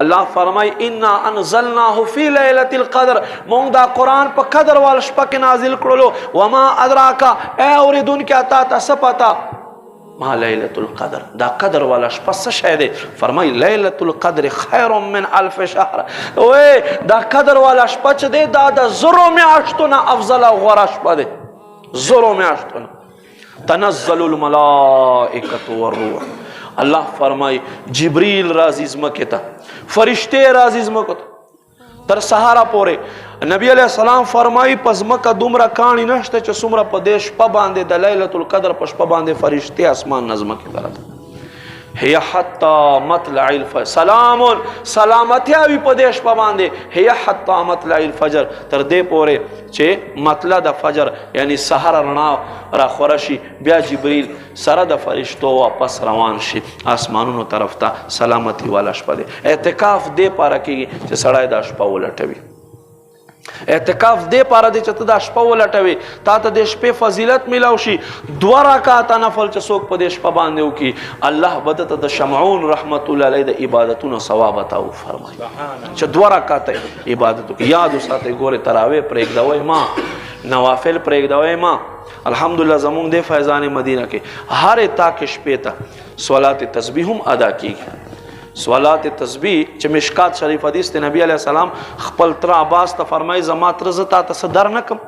الله فرمای انا انزلناه فی لیلۃ القدر، مونږ دا قرآن په قدر وال شپه کې نازل کړلو. وما ادراک، اے اوریدونکي اتا ته څه پتا ما لیلۃ القدر، دا قدر والا شپه څه شی دی؟ فرمای لیلۃ القدر خیر من الف شهر. وې دا قدر والا شپه چې دی دا د زرو میاشتو نه افضل او غوره شپه دی. زرو میاشتو نه تنزل الملائکة والروح. الله فرمای جبریل راځي ځمکې ته، فرشته راځي ځمکې ته تر سهاره پورې. نبی علیہ السلام فرمای په ځمکه دومره کاڼي نشته چې څومره په دې شپه باندې د لیلۃ القدر په شپه باندې فرشته اسمان نه ځمکې ته راځي. هي حتی مطلع الفجر، سلام سلامتیا وي په دې شپه باندې. هي حتی مطلع الفجر، تر دې پورې چې مطلع د فجر یعنی سحر رڼا را خوره شي، بیا جبریل سره د فرشتو واپس روان شي آسمانونو طرف ته. سلامتی والا شپه دی. اعتکاف دې پاره کېږي چې سړی دا شپه ولټوي. اعتکاف دې پاره دی چې ته دا شپه ولټوي، تا ته د شپې فضیلت میلاو شي. 2 رکعاته نفل چې څوک په دې شپه باندې وکړي، الله به ته د شمعون رحمت الله علیه د عبادتونو ثواب عطا فرمایي. چې 2 رکعاته عبادت وکړي. یاد وساتئ، ګورې تراویح پرېږدوئ ما، نوافل پرېږدوئ ما. الحمدلله زمونږ د فیضان مدینه کې هر تا کې شپې ته صلات تسبیح هم ادا کیږي. صلات تسبیح چې مشکات شریف حدیث ته نبی علیہ السلام خپل تر عباس ته فرمای زما تر زتا ته صدر نکم،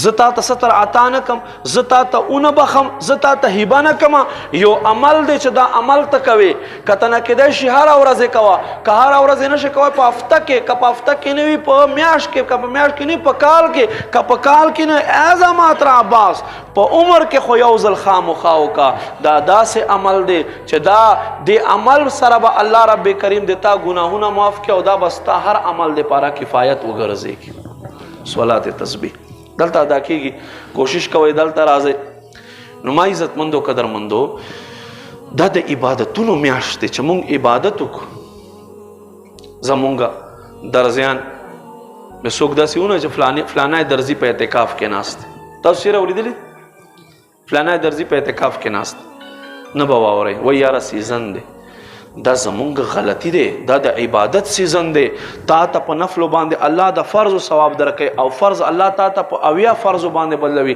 زتا ته ستر عطا نکم، زتا ته اون بخم، زتا ته هبه نکم. یو عمل دی چې دا عمل ته کوي، کته نه کېدای شي هر ورځ کوا، که هر ورځ نه شي کوي په هفته کې، که په هفته کې نه وي په میاشت کې، که په میاشت کې نه په کال کې، که په کال کې نه اعظم تر عباس په عمر کې خو یو ځل خامخا وکړه. دا داسې عمل دی چې دا د عمل سره به الله رب کریم دیتا گناهونه معاف کړي او دا بستا هر عمل د پاره کفایت وګرځي. صلات تسبیح دلته ادا کیږي. کوشش کوئ دلته راځي. نو ما عزتمندو قدرمندو، دا د عبادتونو میاشت دی چې مونږ عبادت وکړو. زمونږ درزیان مې څوک داسې ونه چې فلانی درزي په اعتکاف کې ناست. تاسو چېرې اورېدلي فلانی درزي په اعتکاف کې ناست؟ نه به واورئ. وایي یاره سیزن دی. دا زمونږ غلطی دی، دا د عبادت سیزن دی. تا ته په نفلو باندې الله د فرض ثواب درکوي او فرض الله تا ته په 80 فرضو باندې بدلوي.